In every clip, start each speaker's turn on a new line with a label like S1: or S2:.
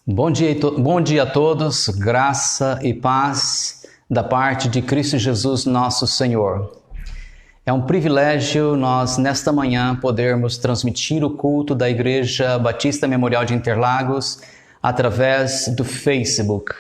S1: Bom dia a todos, graça e paz da parte de Cristo Jesus nosso Senhor. É um privilégio nós, nesta manhã, podermos transmitir o culto da Igreja Batista Memorial de Interlagos através do Facebook.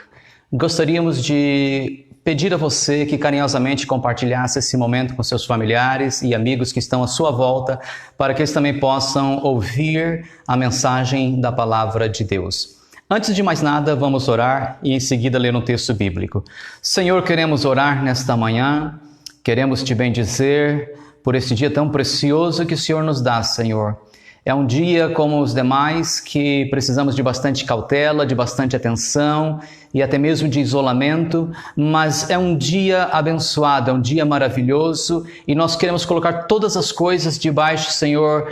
S1: Gostaríamos de pedir a você que carinhosamente compartilhasse esse momento com seus familiares e amigos que estão à sua volta, para que eles também possam ouvir a mensagem da Palavra de Deus. Antes de mais nada, vamos orar e em seguida ler um texto bíblico. Senhor, queremos orar nesta manhã, queremos te bendizer por esse dia tão precioso que o Senhor nos dá, Senhor. É um dia como os demais que precisamos de bastante cautela, de bastante atenção e até mesmo de isolamento, mas é um dia abençoado, é um dia maravilhoso e nós queremos colocar todas as coisas debaixo, Senhor,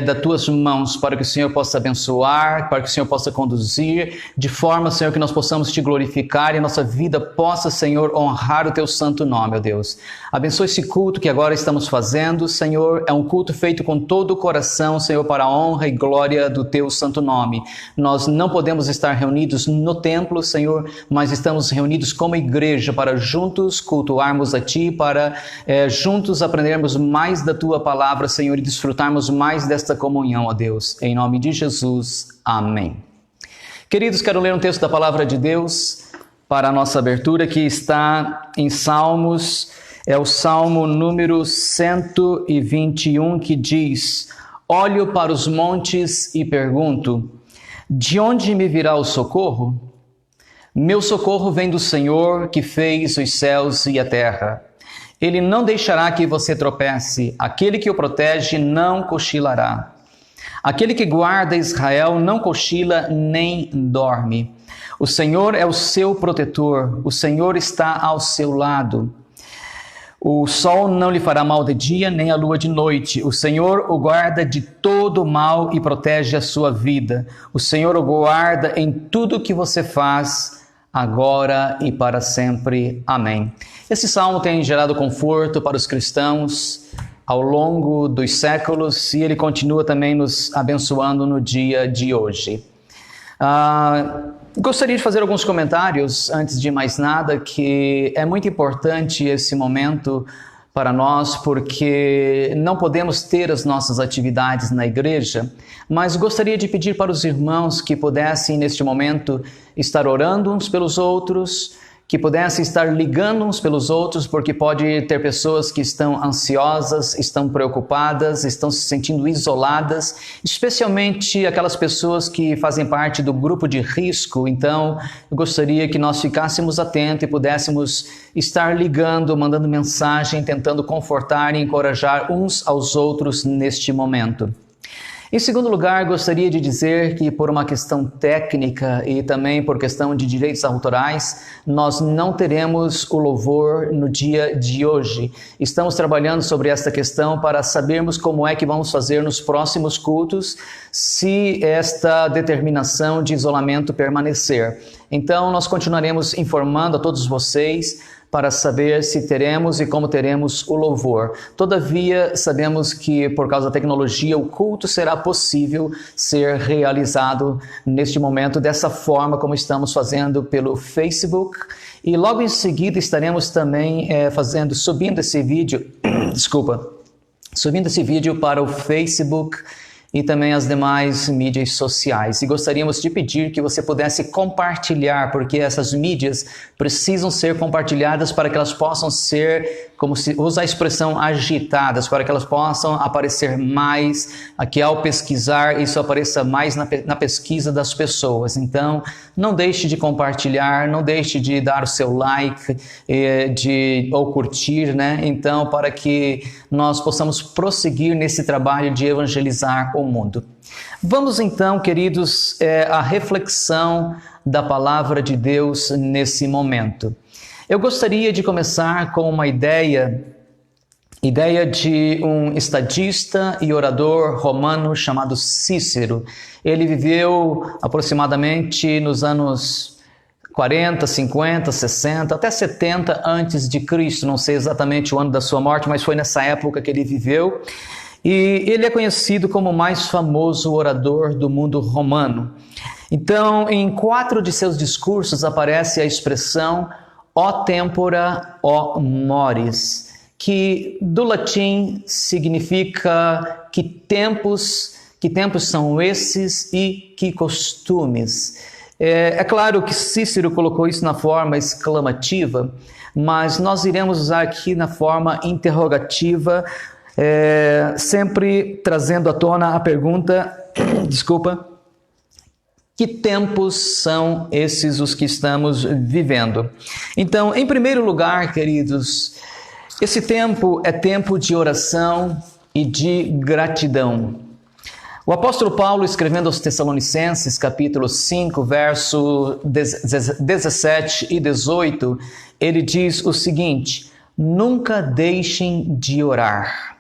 S1: das tuas mãos, para que o Senhor possa abençoar, para que o Senhor possa conduzir, de forma, Senhor, que nós possamos te glorificar e a nossa vida possa, Senhor, honrar o teu santo nome, ó Deus. Abençoe esse culto que agora estamos fazendo, Senhor, é um culto feito com todo o coração, Senhor, para a honra e glória do teu santo nome. Nós não podemos estar reunidos no templo, Senhor, mas estamos reunidos como igreja para juntos cultuarmos a Ti, para juntos aprendermos mais da Tua palavra, Senhor, e desfrutarmos mais desta comunhão, ó Deus. Em nome de Jesus, amém. Queridos, quero ler um texto da palavra de Deus para a nossa abertura, que está em Salmos, é o Salmo número 121, que diz: Olho para os montes e pergunto, de onde me virá o socorro? Meu socorro vem do Senhor, que fez os céus e a terra. Ele não deixará que você tropece, aquele que o protege não cochilará. Aquele que guarda Israel não cochila nem dorme. O Senhor é o seu protetor, o Senhor está ao seu lado. O sol não lhe fará mal de dia, nem a lua de noite. O Senhor o guarda de todo mal e protege a sua vida. O Senhor o guarda em tudo que você faz, agora e para sempre. Amém. Esse salmo tem gerado conforto para os cristãos ao longo dos séculos e ele continua também nos abençoando no dia de hoje. Gostaria de fazer alguns comentários antes de mais nada, que é muito importante esse momento para nós, porque não podemos ter as nossas atividades na igreja, mas gostaria de pedir para os irmãos que pudessem neste momento estar orando uns pelos outros, que pudessem estar ligando uns pelos outros, porque pode ter pessoas que estão ansiosas, estão preocupadas, estão se sentindo isoladas, especialmente aquelas pessoas que fazem parte do grupo de risco. Então, eu gostaria que nós ficássemos atentos e pudéssemos estar ligando, mandando mensagem, tentando confortar e encorajar uns aos outros neste momento. Em segundo lugar, gostaria de dizer que por uma questão técnica e também por questão de direitos autorais, nós não teremos o louvor no dia de hoje. Estamos trabalhando sobre esta questão para sabermos como é que vamos fazer nos próximos cultos, se esta determinação de isolamento permanecer. Então, nós continuaremos informando a todos vocês para saber se teremos e como teremos o louvor. Todavia, sabemos que por causa da tecnologia, o culto será possível ser realizado neste momento dessa forma como estamos fazendo pelo Facebook. E logo em seguida estaremos também subindo esse vídeo para o Facebook e também as demais mídias sociais. E gostaríamos de pedir que você pudesse compartilhar, porque essas mídias precisam ser compartilhadas para que elas possam ser, como se usa a expressão, agitadas, para que elas possam aparecer mais, que ao pesquisar isso apareça mais na pesquisa das pessoas. Então, não deixe de compartilhar, não deixe de dar o seu like ou curtir, né? Então, para que nós possamos prosseguir nesse trabalho de evangelizar o mundo. Vamos então, queridos, à reflexão da palavra de Deus nesse momento. Eu gostaria de começar com uma ideia de um estadista e orador romano chamado Cícero. Ele viveu aproximadamente nos anos 40, 50, 60, até 70 antes de Cristo. Não sei exatamente o ano da sua morte, mas foi nessa época que ele viveu. E ele é conhecido como o mais famoso orador do mundo romano. Então, em 4 de seus discursos aparece a expressão "o tempora, o mores", que do latim significa que tempos são esses e que costumes. É claro que Cícero colocou isso na forma exclamativa, mas nós iremos usar aqui na forma interrogativa, sempre trazendo à tona a pergunta, que tempos são esses os que estamos vivendo? Então, em primeiro lugar, queridos, esse tempo é tempo de oração e de gratidão. O apóstolo Paulo, escrevendo aos Tessalonicenses, capítulo 5, verso 17 e 18, ele diz o seguinte: nunca deixem de orar.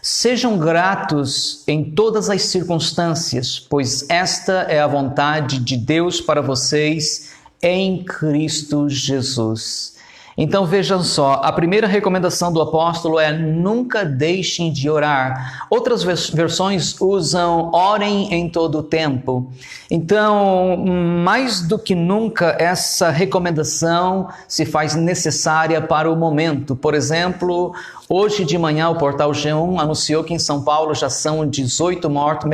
S1: Sejam gratos em todas as circunstâncias, pois esta é a vontade de Deus para vocês em Cristo Jesus. Então vejam só, a primeira recomendação do apóstolo é nunca deixem de orar. Outras versões usam orem em todo o tempo. Então, mais do que nunca, essa recomendação se faz necessária para o momento. Por exemplo, hoje de manhã o portal G1 anunciou que em São Paulo já são 18 mortos,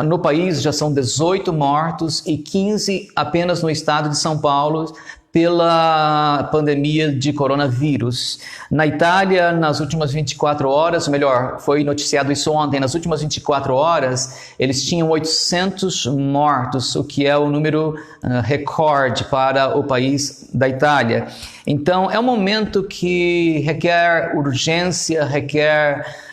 S1: no país já são 18 mortos e 15 apenas no estado de São Paulo, pela pandemia de coronavírus. Na Itália, nas últimas 24 horas, foi noticiado isso ontem, nas últimas 24 horas, eles tinham 800 mortos, o que é o número recorde para o país da Itália. Então, é um momento que requer urgência, requer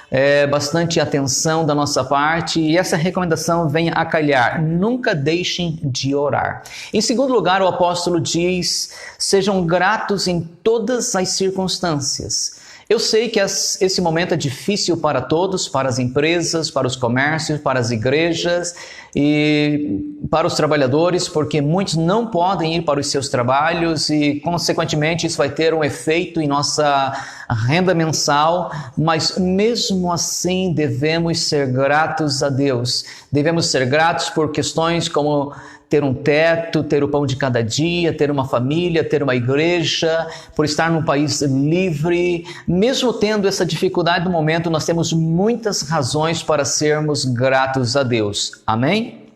S1: bastante atenção da nossa parte, e essa recomendação vem a calhar: nunca deixem de orar. Em segundo lugar, o apóstolo diz: sejam gratos em todas as circunstâncias. Eu sei que esse momento é difícil para todos, para as empresas, para os comércios, para as igrejas e para os trabalhadores, porque muitos não podem ir para os seus trabalhos e, consequentemente, isso vai ter um efeito em nossa renda mensal, mas mesmo assim devemos ser gratos a Deus. Devemos ser gratos por questões como ter um teto, ter o pão de cada dia, ter uma família, ter uma igreja, por estar num país livre. Mesmo tendo essa dificuldade no momento, nós temos muitas razões para sermos gratos a Deus. Amém?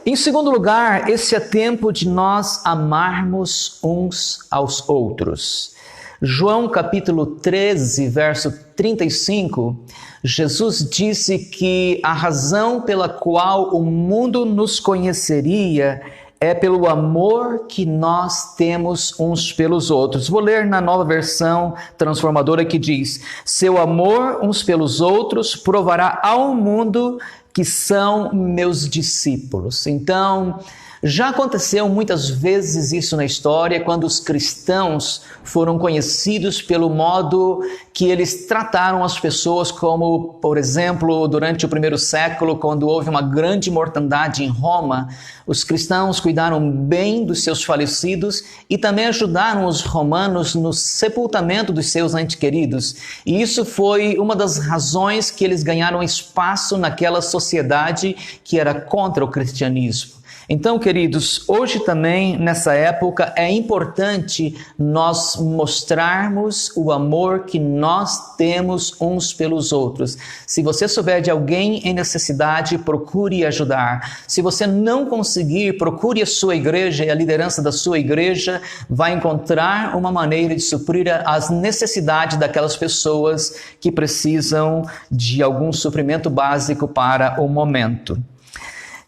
S1: Em segundo lugar, esse é tempo de nós amarmos uns aos outros. João capítulo 13, verso 35, Jesus disse que a razão pela qual o mundo nos conheceria é pelo amor que nós temos uns pelos outros. Vou ler na nova versão transformadora que diz: seu amor uns pelos outros provará ao mundo que são meus discípulos. Então, já aconteceu muitas vezes isso na história, quando os cristãos foram conhecidos pelo modo que eles trataram as pessoas, como, por exemplo, durante o primeiro século, quando houve uma grande mortandade em Roma, os cristãos cuidaram bem dos seus falecidos e também ajudaram os romanos no sepultamento dos seus entes queridos. E isso foi uma das razões que eles ganharam espaço naquela sociedade que era contra o cristianismo. Então, queridos, hoje também, nessa época, é importante nós mostrarmos o amor que nós temos uns pelos outros. Se você souber de alguém em necessidade, procure ajudar. Se você não conseguir, procure a sua igreja e a liderança da sua igreja vai encontrar uma maneira de suprir as necessidades daquelas pessoas que precisam de algum suprimento básico para o momento.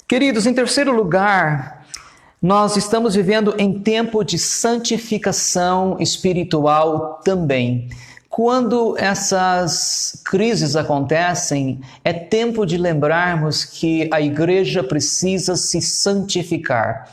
S1: Queridos, em terceiro lugar, nós estamos vivendo em tempo de santificação espiritual também. Quando essas crises acontecem, é tempo de lembrarmos que a igreja precisa se santificar.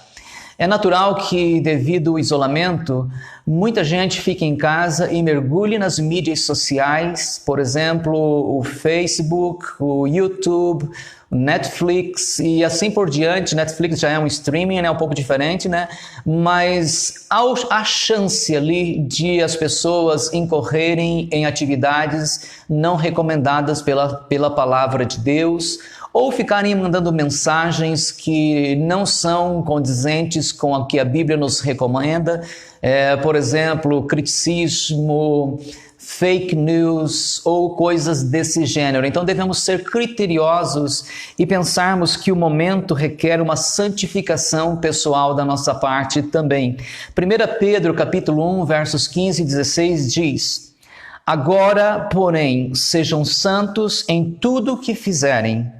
S1: É natural que, devido ao isolamento, muita gente fique em casa e mergulhe nas mídias sociais, por exemplo, o Facebook, o YouTube, o Netflix e assim por diante. Netflix já é um streaming, né? Um pouco diferente, né? Mas há chance ali de as pessoas incorrerem em atividades não recomendadas pela palavra de Deus, ou ficarem mandando mensagens que não são condizentes com o que a Bíblia nos recomenda, por exemplo, criticismo, fake news ou coisas desse gênero. Então devemos ser criteriosos e pensarmos que o momento requer uma santificação pessoal da nossa parte também. 1 Pedro capítulo 1, versos 15 e 16 diz: Agora, porém, sejam santos em tudo o que fizerem.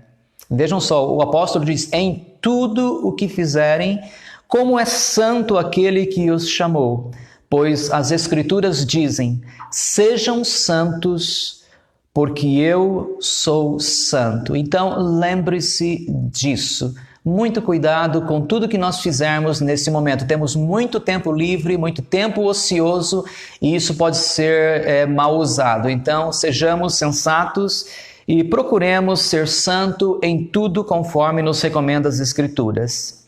S1: Vejam só, o apóstolo diz, em tudo o que fizerem, como é santo aquele que os chamou. Pois as Escrituras dizem, sejam santos, porque eu sou santo. Então, lembre-se disso. Muito cuidado com tudo que nós fizermos nesse momento. Temos muito tempo livre, muito tempo ocioso, e isso pode ser mal usado. Então, sejamos sensatos e procuremos ser santo em tudo conforme nos recomenda as Escrituras.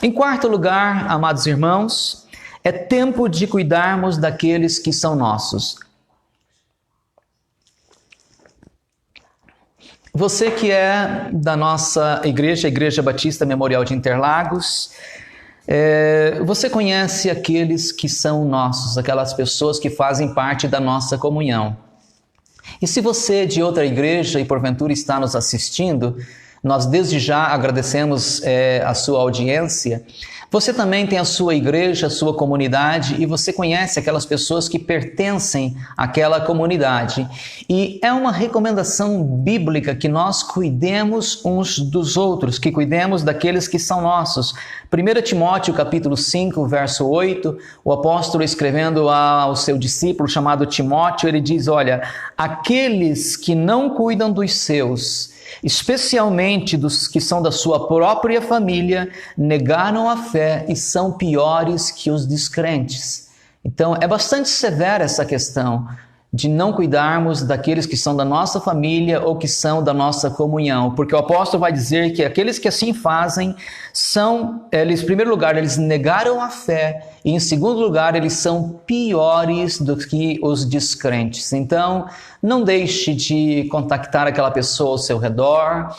S1: Em quarto lugar, amados irmãos, é tempo de cuidarmos daqueles que são nossos. Você que é da nossa igreja, a Igreja Batista Memorial de Interlagos, você conhece aqueles que são nossos, aquelas pessoas que fazem parte da nossa comunhão. E se você é de outra igreja e porventura está nos assistindo, nós desde já agradecemos a sua audiência. Você também tem a sua igreja, a sua comunidade e você conhece aquelas pessoas que pertencem àquela comunidade. E é uma recomendação bíblica que nós cuidemos uns dos outros, que cuidemos daqueles que são nossos. 1 Timóteo capítulo 5, verso 8, o apóstolo escrevendo ao seu discípulo chamado Timóteo, ele diz, olha, aqueles que não cuidam dos seus, especialmente dos que são da sua própria família, negaram a fé e são piores que os descrentes. Então, é bastante severa essa questão de não cuidarmos daqueles que são da nossa família ou que são da nossa comunhão, porque o apóstolo vai dizer que aqueles que assim fazem eles, em primeiro lugar, eles negaram a fé e em segundo lugar, eles são piores do que os descrentes. Então, não deixe de contactar aquela pessoa ao seu redor.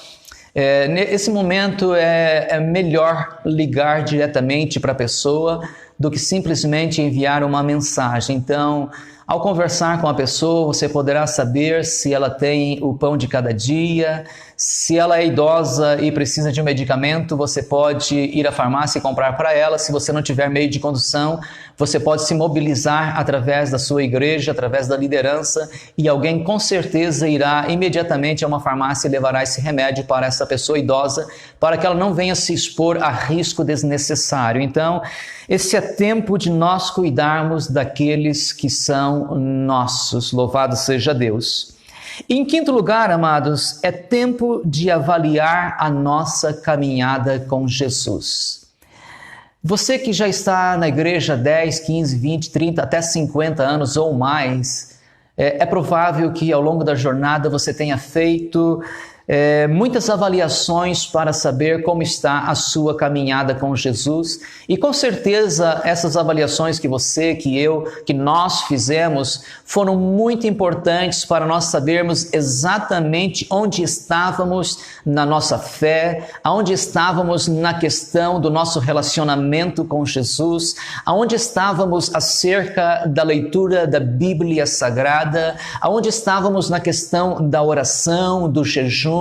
S1: Nesse momento é melhor ligar diretamente para a pessoa do que simplesmente enviar uma mensagem. Então, ao conversar com a pessoa, você poderá saber se ela tem o pão de cada dia, se ela é idosa e precisa de um medicamento, você pode ir à farmácia e comprar para ela. Se você não tiver meio de condução, você pode se mobilizar através da sua igreja, através da liderança, e alguém com certeza irá imediatamente a uma farmácia e levará esse remédio para essa pessoa idosa, para que ela não venha se expor a risco desnecessário. Então, esse é tempo de nós cuidarmos daqueles que são nossos. Louvado seja Deus. Em quinto lugar, amados, é tempo de avaliar a nossa caminhada com Jesus. Você que já está na igreja há 10, 15, 20, 30, até 50 anos ou mais, é provável que ao longo da jornada você tenha feito muitas avaliações para saber como está a sua caminhada com Jesus, e com certeza essas avaliações que você, que eu, que nós fizemos foram muito importantes para nós sabermos exatamente onde estávamos na nossa fé, aonde estávamos na questão do nosso relacionamento com Jesus, aonde estávamos acerca da leitura da Bíblia Sagrada, aonde estávamos na questão da oração, do jejum,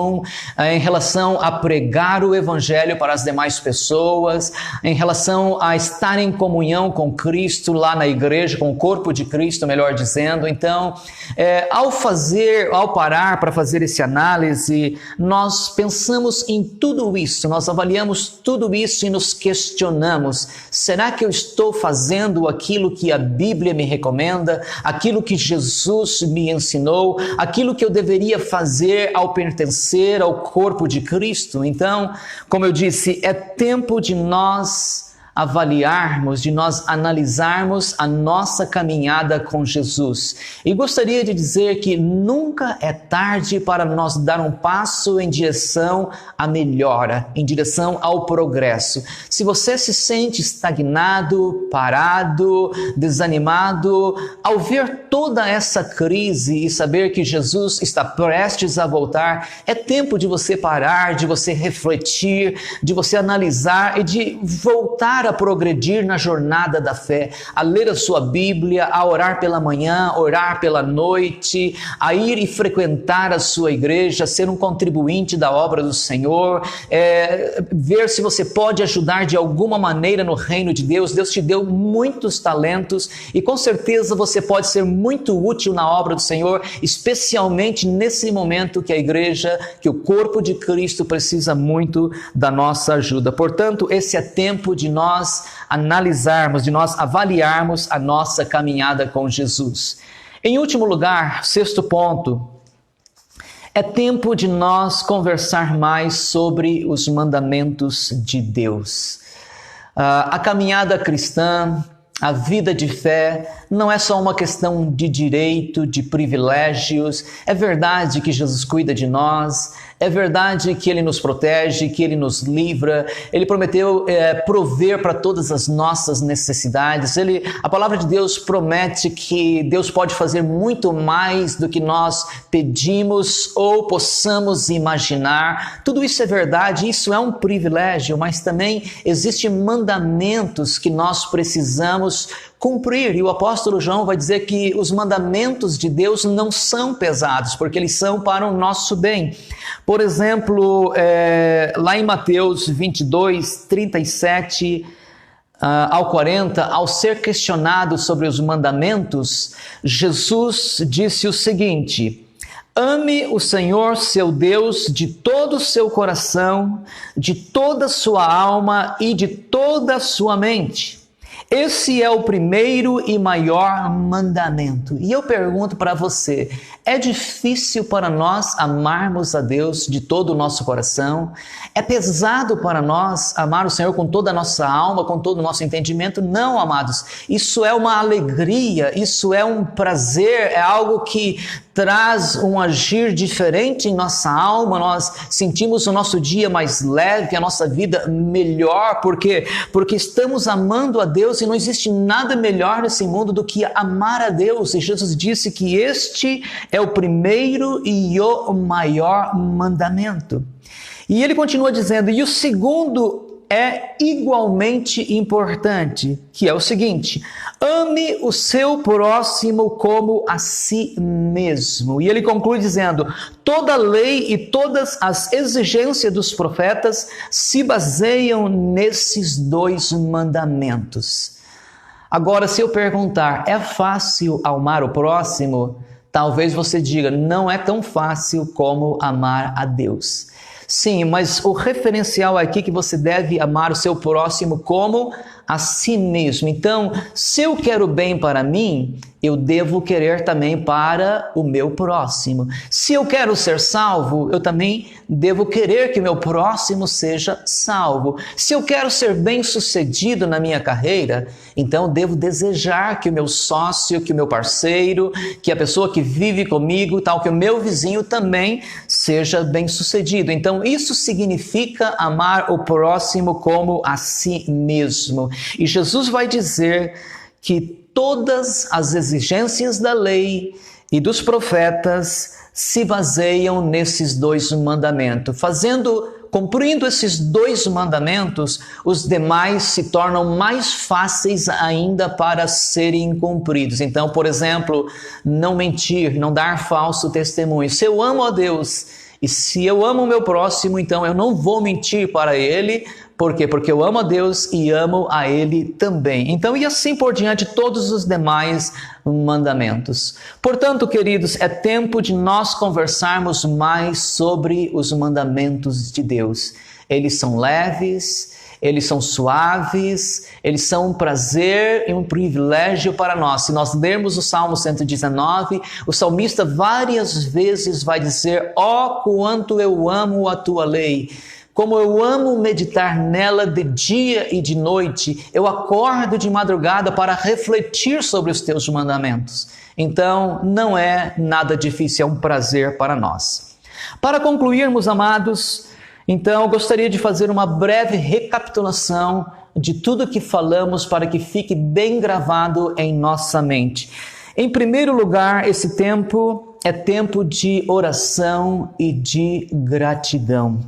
S1: em relação a pregar o Evangelho para as demais pessoas, em relação a estar em comunhão com Cristo lá na igreja, com o corpo de Cristo, melhor dizendo. Então, ao parar para fazer essa análise, nós pensamos em tudo isso, nós avaliamos tudo isso e nos questionamos: será que eu estou fazendo aquilo que a Bíblia me recomenda, aquilo que Jesus me ensinou, aquilo que eu deveria fazer ao pertencer ao corpo de Cristo? Então, como eu disse, é tempo de nós avaliarmos, de nós analisarmos a nossa caminhada com Jesus. E gostaria de dizer que nunca é tarde para nós dar um passo em direção à melhora, em direção ao progresso. Se você se sente estagnado, parado, desanimado, ao ver toda essa crise e saber que Jesus está prestes a voltar, é tempo de você parar, de você refletir, de você analisar e de voltar a progredir na jornada da fé, a ler a sua Bíblia, a orar pela manhã, orar pela noite, a ir e frequentar a sua igreja, ser um contribuinte da obra do Senhor, ver se você pode ajudar de alguma maneira no reino de Deus. Deus te deu muitos talentos e com certeza você pode ser muito útil na obra do Senhor, especialmente nesse momento que a igreja, que o corpo de Cristo precisa muito da nossa ajuda. Portanto, esse é tempo de nós analisarmos, de nós avaliarmos a nossa caminhada com Jesus. Em último lugar, sexto ponto, é tempo de nós conversar mais sobre os mandamentos de Deus. A caminhada cristã, a vida de fé, não é só uma questão de direito, de privilégios. É verdade que Jesus cuida de nós, é verdade que Ele nos protege, que Ele nos livra. Ele prometeu prover para todas as nossas necessidades. A palavra de Deus promete que Deus pode fazer muito mais do que nós pedimos ou possamos imaginar. Tudo isso é verdade, isso é um privilégio, mas também existem mandamentos que nós precisamos cumprir. E o apóstolo João vai dizer que os mandamentos de Deus não são pesados, porque eles são para o nosso bem. Por exemplo, lá em Mateus 22, 37 ao 40, ao ser questionado sobre os mandamentos, Jesus disse o seguinte: ame o Senhor seu Deus de todo o seu coração, de toda a sua alma e de toda a sua mente. Esse é o primeiro e maior mandamento. E eu pergunto para você, é difícil para nós amarmos a Deus de todo o nosso coração? É pesado para nós amar o Senhor com toda a nossa alma, com todo o nosso entendimento? Não, amados. Isso é uma alegria, isso é um prazer, é algo que traz um agir diferente em nossa alma. Nós sentimos o nosso dia mais leve, a nossa vida melhor. Por quê? Porque estamos amando a Deus e não existe nada melhor nesse mundo do que amar a Deus. E Jesus disse que este é o primeiro e o maior mandamento. E ele continua dizendo, e o segundo é igualmente importante, que é o seguinte: ame o seu próximo como a si mesmo. E ele conclui dizendo, toda a lei e todas as exigências dos profetas se baseiam nesses dois mandamentos. Agora, se eu perguntar, é fácil amar o próximo? Talvez você diga, não é tão fácil como amar a Deus. Sim, mas o referencial aqui é que você deve amar o seu próximo como a si mesmo. Então, se eu quero bem para mim, eu devo querer também para o meu próximo. Se eu quero ser salvo, eu também devo querer que o meu próximo seja salvo. Se eu quero ser bem-sucedido na minha carreira, então eu devo desejar que o meu sócio, que o meu parceiro, que a pessoa que vive comigo, tal, que o meu vizinho também seja bem-sucedido. Então, isso significa amar o próximo como a si mesmo. E Jesus vai dizer que todas as exigências da lei e dos profetas se baseiam nesses dois mandamentos. Cumprindo esses dois mandamentos, os demais se tornam mais fáceis ainda para serem cumpridos. Então, por exemplo, não mentir, não dar falso testemunho. Se eu amo a Deus e se eu amo o meu próximo, então eu não vou mentir para ele. Por quê? Porque eu amo a Deus e amo a Ele também. Então, e assim por diante, todos os demais mandamentos. Portanto, queridos, é tempo de nós conversarmos mais sobre os mandamentos de Deus. Eles são leves, eles são suaves, eles são um prazer e um privilégio para nós. Se nós lermos o Salmo 119, o salmista várias vezes vai dizer: ó, quanto eu amo a tua lei! como eu amo meditar nela de dia e de noite, eu acordo de madrugada para refletir sobre os teus mandamentos. Então, não é nada difícil, é um prazer para nós. Para concluirmos, amados, então eu gostaria de fazer uma breve recapitulação de tudo que falamos para que fique bem gravado em nossa mente. Em primeiro lugar, esse tempo é tempo de oração e de gratidão.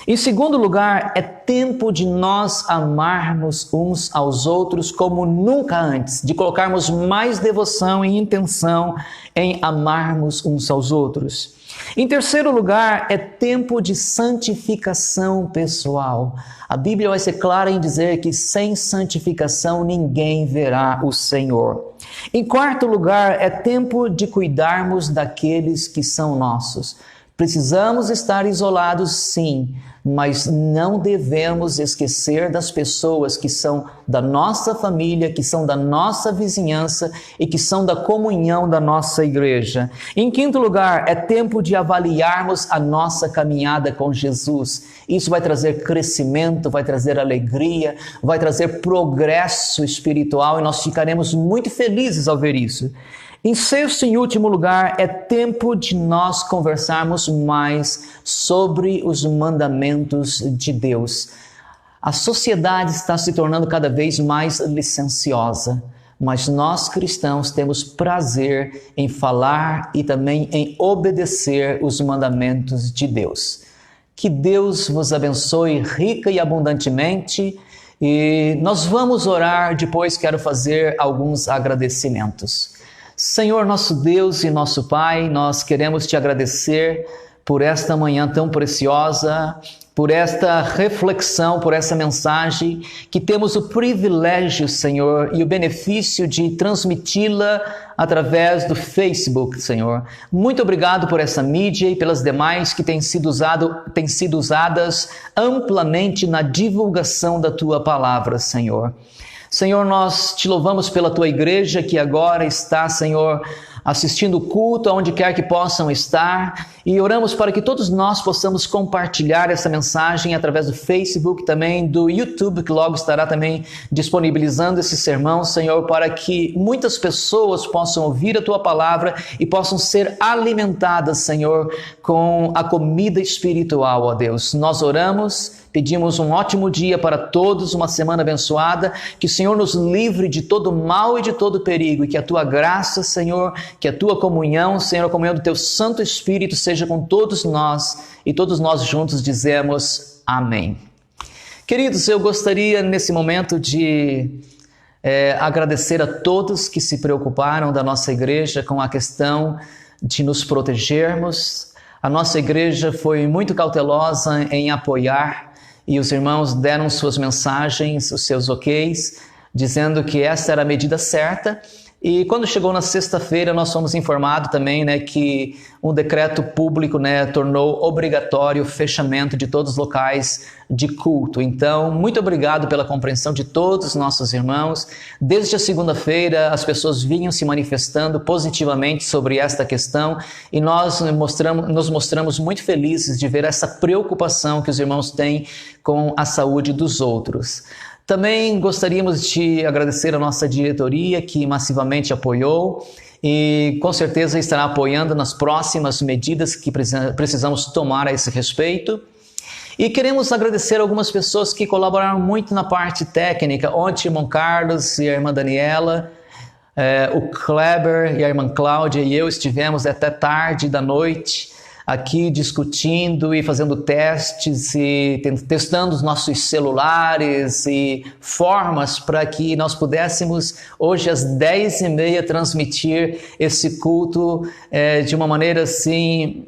S1: Em segundo lugar, é tempo de nós amarmos uns aos outros como nunca antes, de colocarmos mais devoção e intenção em amarmos uns aos outros. Em terceiro lugar, é tempo de santificação pessoal. A Bíblia vai ser clara em dizer que sem santificação ninguém verá o Senhor. Em quarto lugar, é tempo de cuidarmos daqueles que são nossos. Precisamos estar isolados, sim, mas não devemos esquecer das pessoas que são da nossa família, que são da nossa vizinhança e que são da comunhão da nossa igreja. Em quinto lugar, é tempo de avaliarmos a nossa caminhada com Jesus. Isso vai trazer crescimento, vai trazer alegria, vai trazer progresso espiritual e nós ficaremos muito felizes ao ver isso. Em sexto e último lugar, é tempo de nós conversarmos mais sobre os mandamentos de Deus. A sociedade está se tornando cada vez mais licenciosa, mas nós cristãos temos prazer em falar e também em obedecer os mandamentos de Deus. Que Deus vos abençoe rica e abundantemente e nós vamos orar, depois quero fazer alguns agradecimentos. Senhor, nosso Deus e nosso Pai, nós queremos te agradecer por esta manhã tão preciosa, por esta reflexão, por essa mensagem, que temos o privilégio, Senhor, e o benefício de transmiti-la através do Facebook, Senhor. Muito obrigado por essa mídia e pelas demais que têm sido usadas amplamente na divulgação da Tua palavra, Senhor. Senhor, nós te louvamos pela Tua igreja que agora está, Senhor, assistindo o culto aonde quer que possam estar e oramos para que todos nós possamos compartilhar essa mensagem através do Facebook, também do YouTube, que logo estará também disponibilizando esse sermão, Senhor, para que muitas pessoas possam ouvir a Tua palavra e possam ser alimentadas, Senhor, com a comida espiritual, ó Deus. Nós oramos, pedimos um ótimo dia para todos, uma semana abençoada, que o Senhor nos livre de todo mal e de todo perigo e que a Tua graça, Senhor, que a Tua comunhão, Senhor, a comunhão do Teu Santo Espírito seja com todos nós e todos nós juntos dizemos amém. Queridos, eu gostaria nesse momento de agradecer a todos que se preocuparam da nossa igreja com a questão de nos protegermos. A nossa igreja foi muito cautelosa em apoiar e os irmãos deram suas mensagens, os seus ok's, dizendo que essa era a medida certa. E quando chegou na sexta-feira, nós fomos informados também, que um decreto público, tornou obrigatório o fechamento de todos os locais de culto. Então, muito obrigado pela compreensão de todos os nossos irmãos. Desde a segunda-feira, as pessoas vinham se manifestando positivamente sobre esta questão e nós nos mostramos muito felizes de ver essa preocupação que os irmãos têm com a saúde dos outros. Também gostaríamos de agradecer a nossa diretoria que massivamente apoiou e com certeza estará apoiando nas próximas medidas que precisamos tomar a esse respeito. E queremos agradecer algumas pessoas que colaboraram muito na parte técnica. Ontem, o irmão Carlos e a irmã Daniela, o Kleber e a irmã Cláudia e eu estivemos até tarde da noite aqui discutindo e fazendo testes e testando os nossos celulares e formas para que nós pudéssemos hoje às 10h30 transmitir esse culto de uma maneira assim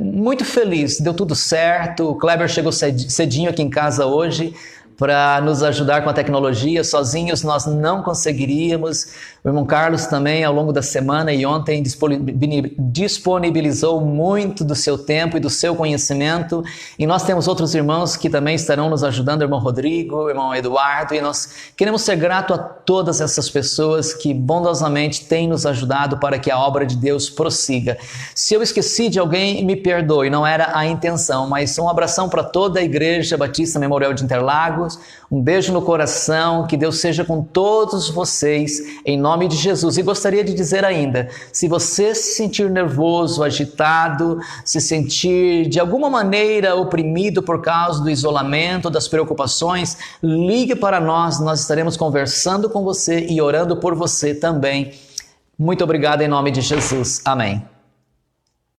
S1: muito feliz. Deu tudo certo, o Kleber chegou cedinho aqui em casa hoje para nos ajudar com a tecnologia. Sozinhos nós não conseguiríamos, O irmão Carlos também, ao longo da semana e ontem, disponibilizou muito do seu tempo e do seu conhecimento. E nós temos outros irmãos que também estarão nos ajudando, o irmão Rodrigo, o irmão Eduardo. E nós queremos ser gratos a todas essas pessoas que bondosamente têm nos ajudado para que a obra de Deus prossiga. Se eu esqueci de alguém, me perdoe, não era a intenção. Mas um abração para toda a Igreja Batista Memorial de Interlagos. Um beijo no coração, que Deus seja com todos vocês, em nome de Jesus. E gostaria de dizer ainda, se você se sentir nervoso, agitado, se sentir de alguma maneira oprimido por causa do isolamento, das preocupações, ligue para nós estaremos conversando com você e orando por você também. Muito obrigado em nome de Jesus. Amém.